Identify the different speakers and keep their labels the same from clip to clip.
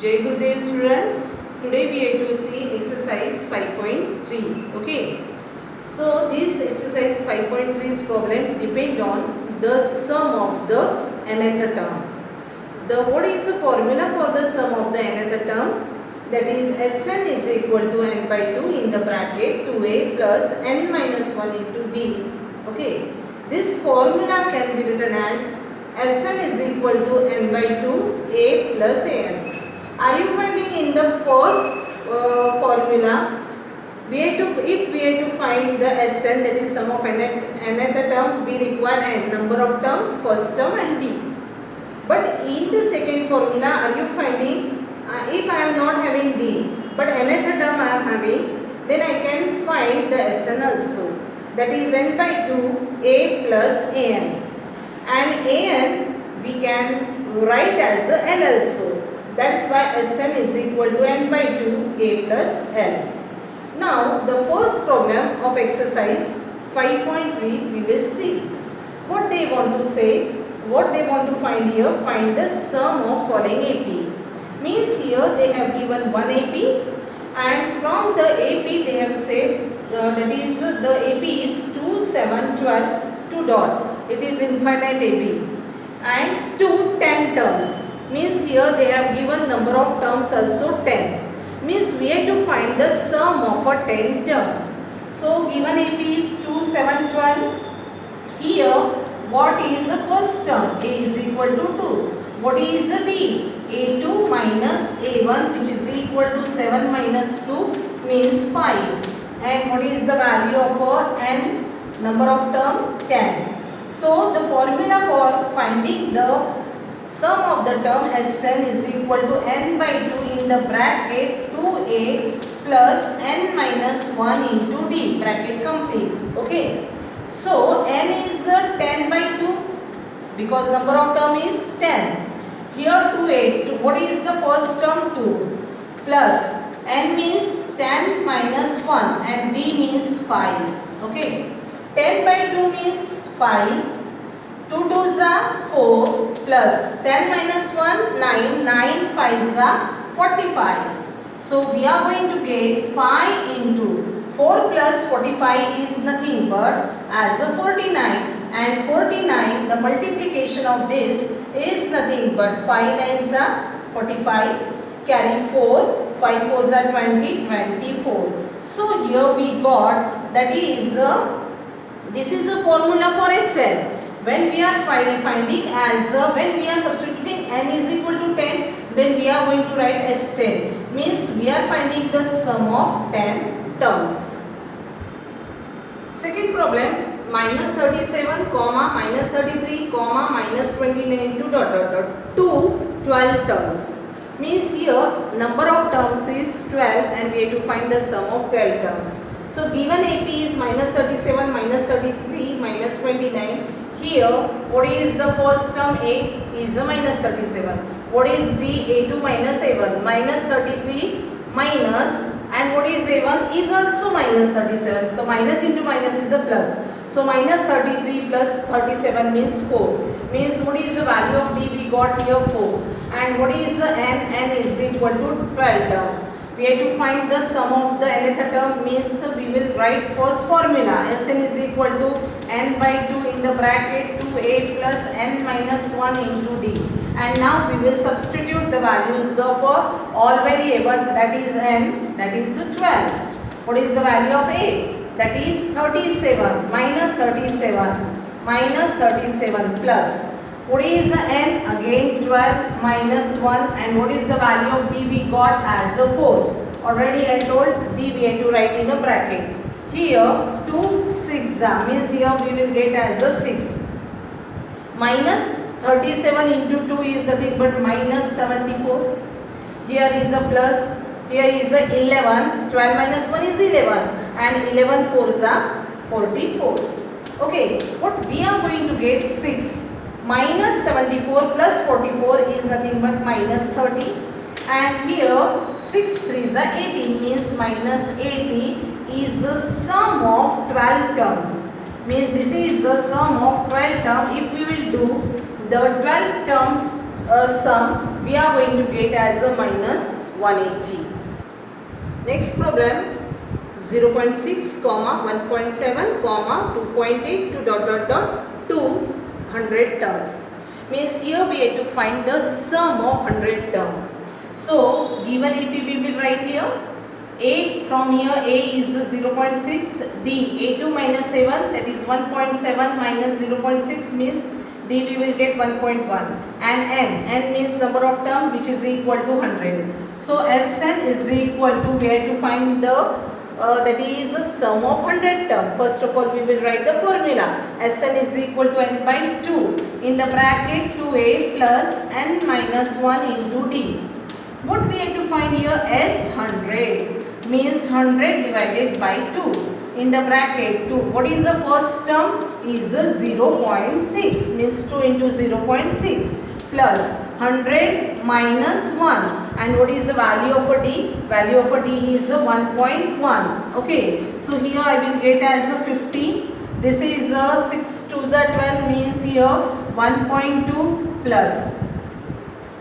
Speaker 1: Jai Gurudev students. Today we have to see exercise 5.3. Okay. So this exercise 5.3's problem depend on the sum of the nth term. What is the formula for the sum of the nth term? That is Sn is equal to n by 2 in the bracket 2a plus n minus 1 into d. Okay. This formula can be written as Sn is equal to n by 2 a plus an. Are you finding in the first formula? If we have to find the Sn, that is sum of nth term, we require n number of terms, first term and d. But in the second formula, are you finding if I am not having d, but nth term I am having, then I can find the Sn also. That is n by 2 a plus an. And an we can write as a l also. That's why Sn is equal to n by 2 a plus l. Now the first problem of exercise 5.3 we will see. What they want to say, what they want to find here, find the sum of following AP. Means here they have given one AP and from the AP they have said that is the AP is 2, 7, 12, 2 dot. It is infinite AP and 2, 10 terms. Means here they have given number of terms also 10. Means we have to find the sum of a 10 terms. So given AP is 2, 7, 12. Here what is the first term? A is equal to 2. What is the D? A2 minus A1 which is equal to 7 minus 2 means 5. And what is the value of a n number of term? 10. So the formula for finding the sum of the term Sn is equal to n by 2 in the bracket 2a plus n minus 1 into d, bracket complete. Okay. So n is 10 by 2 because number of term is 10. Here 2a, what is the first term? 2 plus n means 10 minus 1 and d means 5. Okay. 10 by 2 means 5. 2 2s are 4 plus 10 minus 1 9, 9 5s are 45. So we are going to get 5 into 4 plus 45 is nothing but as a 49 and 49 the multiplication of this is nothing but 5 9s are 45, carry 4, 5 4s are 20, 24. So here we got that is this is a formula for Sn. When we are finding as when we are substituting n is equal to 10, then we are going to write S10. Means we are finding the sum of 10 terms. Second problem, minus 37, comma, minus 33, comma, minus 29 to dot dot dot 2 12 terms. Means here number of terms is 12 and we have to find the sum of 12 terms. So given AP is minus 37, minus 33, minus 29. Here, what is the first term? A is a minus 37. What is D? A2 minus A1. Minus 33 minus and what is A1 is also minus 37. So minus into minus is a plus. So minus 33 plus 37 means 4. Means what is the value of D? We got here 4. And what is the N? N is equal to 12 terms. We have to find the sum of the nth term. Means we will write first formula. Sn is equal to n by 2 in the bracket 2a plus n minus 1 into d. And now we will substitute the values of all variable, that is n, that is 12. What is the value of a? That is 37 minus 37 minus 37 plus. What is the n? Again 12 minus 1 and what is the value of d? We got as a 4. Already I told d we have to write in a bracket. Here 2 6 means here we will get as a 6. Minus 37 into 2 is nothing but minus 74. Here is a plus. Here is a 11. 12 minus 1 is 11 and 11 4s are 44. Okay. What we are going to get 6. Minus 74 plus 44 is nothing but minus 30 and here 6 3s are 18 means minus 80 is the sum of 12 terms. Means this is the sum of 12 terms. If we will do the 12 terms sum, we are going to get as a minus 180. Next problem, 0.6, 1.7, 2.8 to dot dot dot 200 terms. Means here we have to find the sum of 100 term. So given AP we will write here. A, from here A is 0.6, D A2 minus 7, that is 1.7 minus 0.6 means D we will get 1.1, and N means number of term which is equal to 100. So Sn is equal to, we have to find the that is a sum of 100 term. First of all we will write the formula. Sn is equal to N by 2 in the bracket 2A plus N minus 1 into D. What we have to find here? S 100 means 100 divided by 2 in the bracket 2. What is the first term? Is 0.6 means 2 into 0.6 plus 100 minus 1, and what is the value of a D? Value of a D is 1.1. Okay, so here I will get as a 50. This is 6 2 12 means here 1.2 plus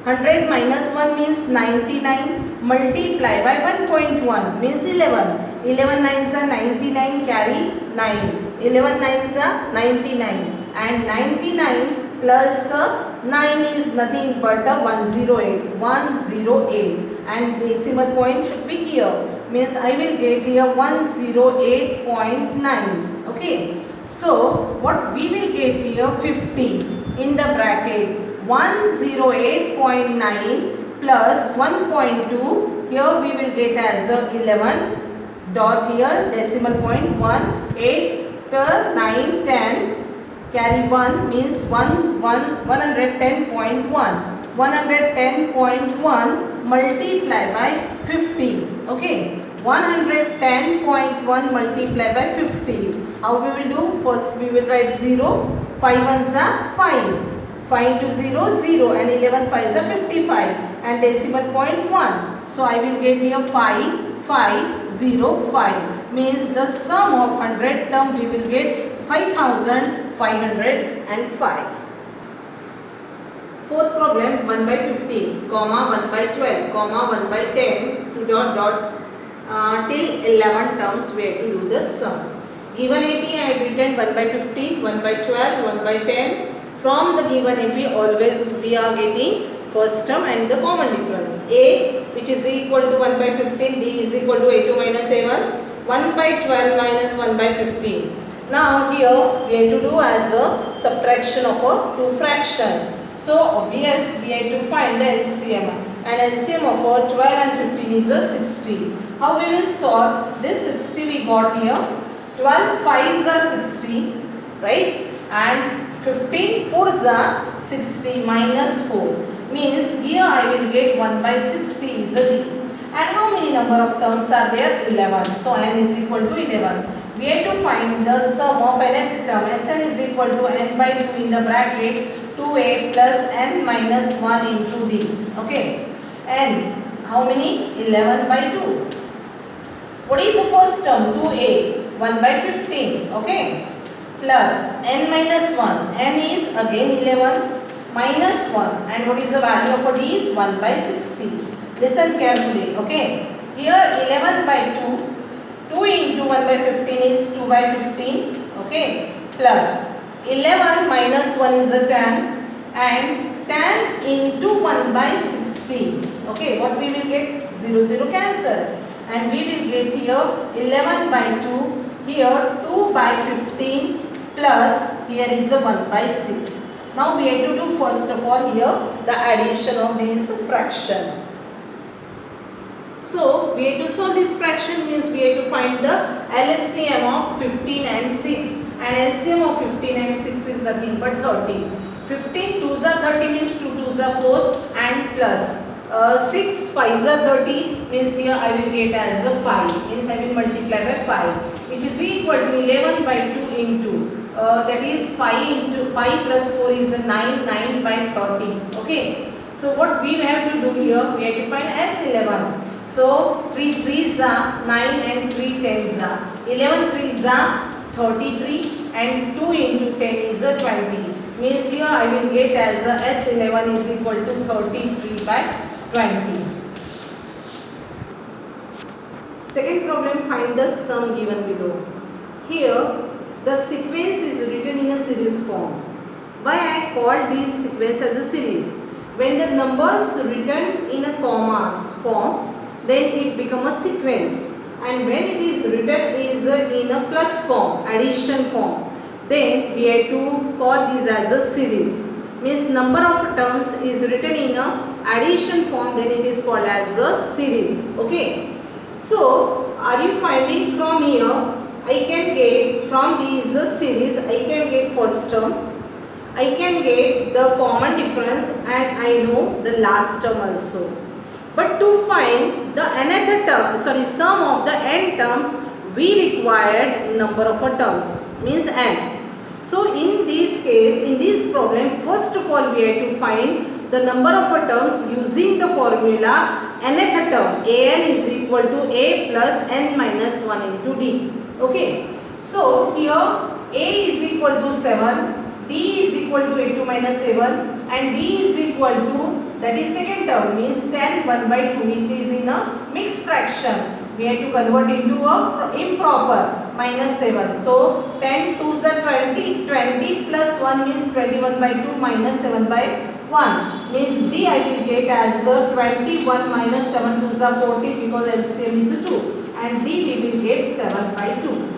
Speaker 1: 100 minus 1 means 99, multiply by 1.1 means 11. 11 nines are 99, carry 9. 11 nines are 99, and 99 plus 9 is nothing but 108. 108, and decimal point should be here. Means I will get here 108.9. Okay. So what we will get here? 50 in the bracket. 108.9 plus 1.2, here we will get as 11 dot here decimal point 1, 8, 9, 10, carry 1 means 110.1. 110.1 multiply by 50. Okay, 110.1 multiply by 50. How we will do? First we will write 0. 5 ones are 5. 5 into 0, 0, and 11 5s are 55, and decimal point 1. So I will get here 5505 means the sum of 100 term we will get 5505. Fourth problem, 1 by 15, 1 by 12, 1 by 10 to dot dot till 11 terms we have to do the sum. Given AP I have written 1 by 15, 1 by 12, 1 by 10. From the given AP always we are getting first term and the common difference. A which is equal to 1 by 15, D is equal to A2 minus A1, 1 by 12 minus 1 by 15. Now here we have to do as a subtraction of a two fraction. So obvious we have to find the LCM, and LCM of 12 and 15 is a 60. How we will solve this? 60 we got here, 12 5s are 60, right, and 15 4s are 60 minus 4 means here I will get 1 by 60 easily. And how many number of terms are there? 11. So n is equal to 11. We have to find the sum of nth term. Sn is equal to n by 2 in the bracket 2a plus n minus 1 into d. Okay. And how many? 11 by 2. What is the first term? 2a. 1 by 15. Okay. Plus n minus 1. N is again 11 minus 1. And what is the value of a d is 1 by 60. Listen carefully. Okay. Here 11 by 2. 2 into 1 by 15 is 2 by 15. Okay. Plus 11 minus 1 is a 10. And 10 into 1 by 60. Okay. What we will get? 0, 0 cancel. And we will get here 11 by 2. Here 2 by 15 plus here is a 1 by 6. Now we have to do first of all here the addition of these fraction. So we have to solve this fraction means we have to find the LCM of 15 and 6, and LCM of 15 and 6 is nothing but 30. 15 2s are 30 means 2 2s are 4 and plus 6 5s are 30 means here I will get as a 5 means I will multiply by 5 which is equal to 11 by 2 into that is 5 into 5 plus 4 is a 9, 9 by 30. Okay. So what we have to do here, we have to find S11. So 3 3s are 9 and 3 10s are 11 3s are 33 and 2 into 10 is a 20. Means here I will get as a S11 is equal to 33 by 20. Second problem, find the sum given below. Here the sequence is written in a series form. Why I call this sequence as a series? When the numbers written in a commas form, then it becomes a sequence, and when it is written is in a plus form, addition form, then we have to call this as a series. Means number of terms is written in a addition form, then it is called as a series. Okay. So are you finding from here? I can get from these series, I can get first term, I can get the common difference, and I know the last term also. But to find the another term, sum of the n terms, we required number of terms, means n. So in this case, in this problem, first of all we have to find the number of terms using the formula nth term, an is equal to a plus n minus 1 into d. Okay. So here a is equal to 7, d is equal to 8 minus 7, and d is equal to, that is second term, means 10 1 by 2. It is in a mixed fraction. We have to convert into a improper, minus 7. So 10 2s are 20, 20 plus 1 means 21 by 2 minus 7 by 1. Means d I will get as 21 minus 7 2s are 40 because LCM is 2. And d we will get 7 by 2.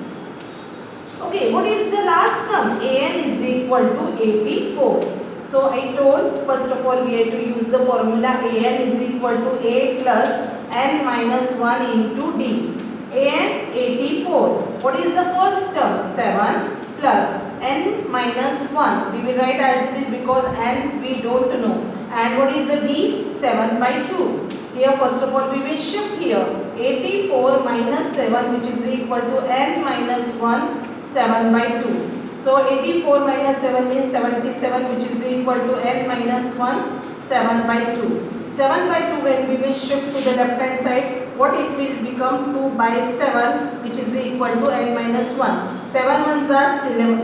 Speaker 1: Okay, what is the last term? An is equal to 84. So I told first of all we have to use the formula an is equal to a plus n minus 1 into d. An 84. What is the first term? 7 plus n minus 1. We will write as it is because n we don't know. And what is the d? 7 by 2. Here first of all we will shift here. 84 minus 7 which is equal to n minus 1, 7 by 2. So 84 minus 7 means 77 which is equal to n minus 1, 7 by 2. 7 by 2 when we will shift to the left hand side, what it will become? 2 by 7 which is equal to n minus 1. 7 ones are 7,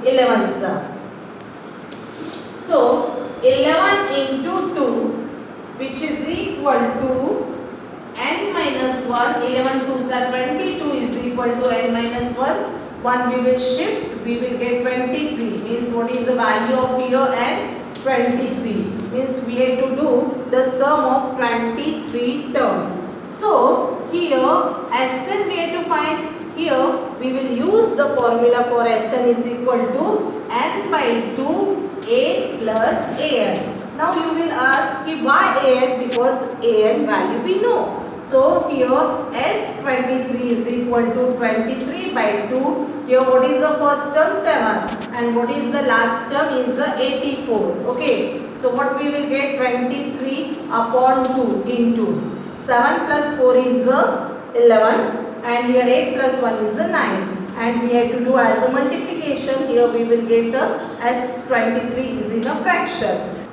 Speaker 1: 11s are. So 11 into 2 which is equal to n minus 1, 11 2s are 22 is equal to n minus 1. 1 we will shift, we will get 23. Means what is the value of here? N 23. Means we have to do the sum of 23 terms. So here Sn we have to find. Here we will use the formula for Sn is equal to n by 2 a plus an. Now you will ask why an? Because an value we know. So here S23 is equal to 23 by 2. Here what is the first term? 7. And what is the last term? Is 84. Okay. So what we will get? 23 upon 2 into 7 plus 4 is 11. And here 8 plus 1 is 9. And we have to do as a multiplication. Here we will get S23 is in a fraction.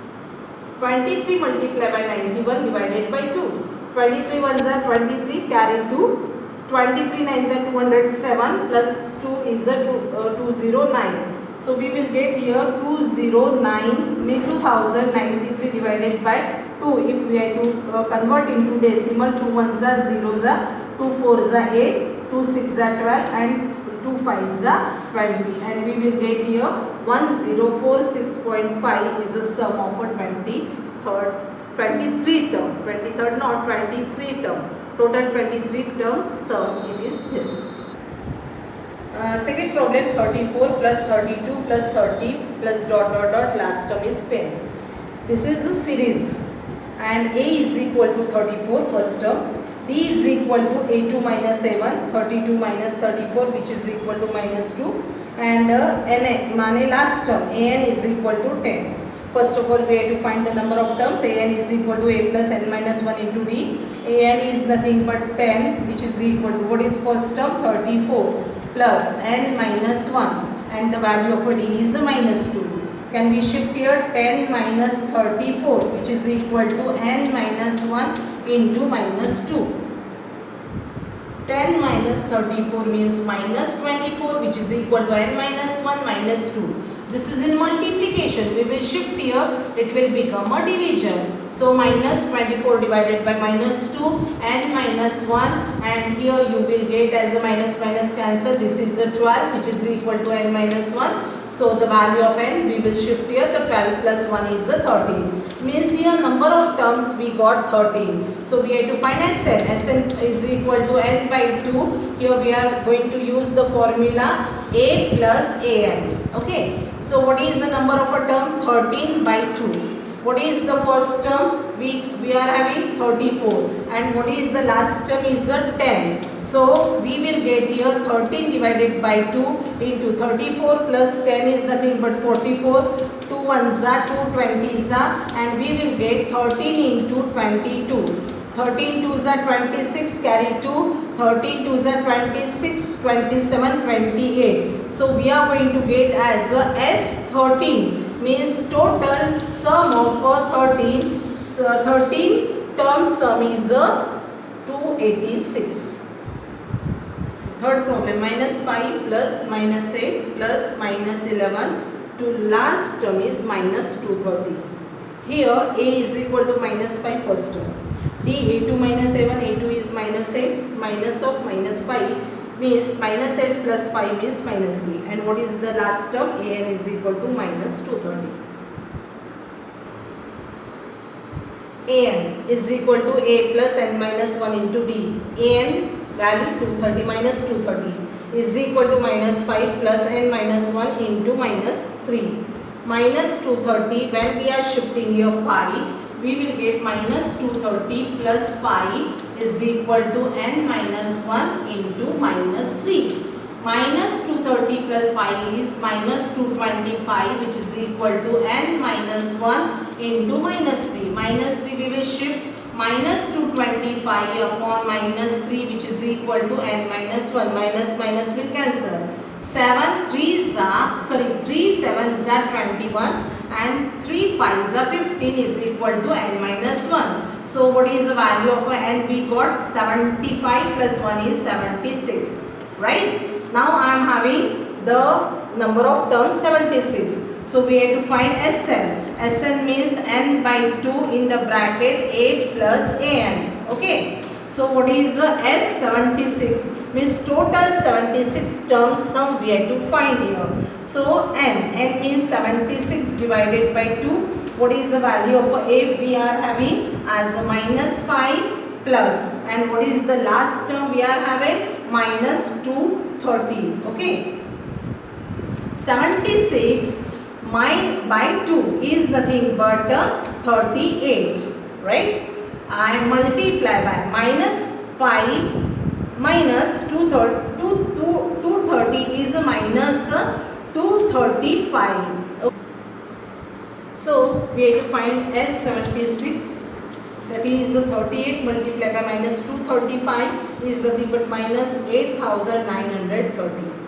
Speaker 1: 23 multiplied by 91 divided by 2. 23 ones are 23, carry 2. 23 nines are 207 plus 2 is a 209. So we will get here 209 means 2093 divided by 2. If we have to convert into decimal, 2 ones are 0s are 2 4s are 8, 2 6s are 12 and 2 5s are 20. And we will get here 1046.5 is the sum of a 23 term. 23rd not 23 term. Total 23 terms sum it is this. Second problem 34 plus 32 plus 30 plus dot last term is 10. This is a series and a is equal to 34 first term. D is equal to a2 minus a1, 32 minus 34 which is equal to minus 2 and n last term an is equal to 10. First of all we have to find the number of terms. An is equal to a plus n minus 1 into d. An is nothing but 10 which is equal to what is first term? 34 plus n minus 1 and the value of a d is minus 2. Can we shift here? 10 minus 34 which is equal to n minus 1 into minus 2. 10 minus 34 means minus 24 which is equal to n minus 1 minus 2. This is in multiplication. We will shift here. It will become a division. So minus 24 divided by minus 2 and minus 1, and here you will get as a minus minus cancel. This is a 12 which is equal to n minus 1. So the value of n we will shift here. The 12 plus 1 is a 13. Means here number of terms we got 13. So we have to find Sn. Sn is equal to n by 2. Here we are going to use the formula a plus an. Okay. So what is the number of a term? 13 by 2. What is the first term? We are having 34, and what is the last term is a 10. So we will get here 13 divided by 2 into 34 plus 10 is nothing but 44. 2 ones are 2 20s are, and we will get 13 into 22. 13 2s are 26, carry 2, 13 2s are 26, 27, 28. So we are going to get as a S13. Means total sum of 13 terms sum is 286. Third problem, minus 5 plus minus 8 plus minus 11 to last term is minus 230. Here a is equal to minus 5 first term. D a2 minus 7, a2 is minus 8, minus of minus 5 means minus 8 plus 5 is minus 3, and what is the last term? An is equal to minus 230. An is equal to a plus n minus 1 into d. An value 230 minus 230 is equal to minus 5 plus n minus 1 into minus 3. Minus 230, when we are shifting here 5, we will get minus 230 plus 5 is equal to n minus 1 into minus 3. Minus 230 plus 5 is minus 225, which is equal to n minus 1 into minus 3. Minus 3 we will shift, minus 225 upon minus 3, which is equal to n minus 1. Minus minus will cancel. 3 sevens are 21 and 3 fives are 15 is equal to n minus 1. So what is the value of n? We got 75 plus 1 is 76. Right? Now I am having the number of terms 76. So we have to find Sn. Sn means n by 2 in the bracket a plus an. Okay. So what is S76? Means total 76 terms sum we have to find here. So n means 76 divided by 2. What is the value of a? We are having as a minus 5 plus, and what is the last term we are having? Minus 230. Okay. 76 by 2 is nothing but 38. Right? I multiply by minus 5 minus 230 is minus 235. So we have to find S76, that is 38 multiplied by minus 235 is nothing but minus 8930.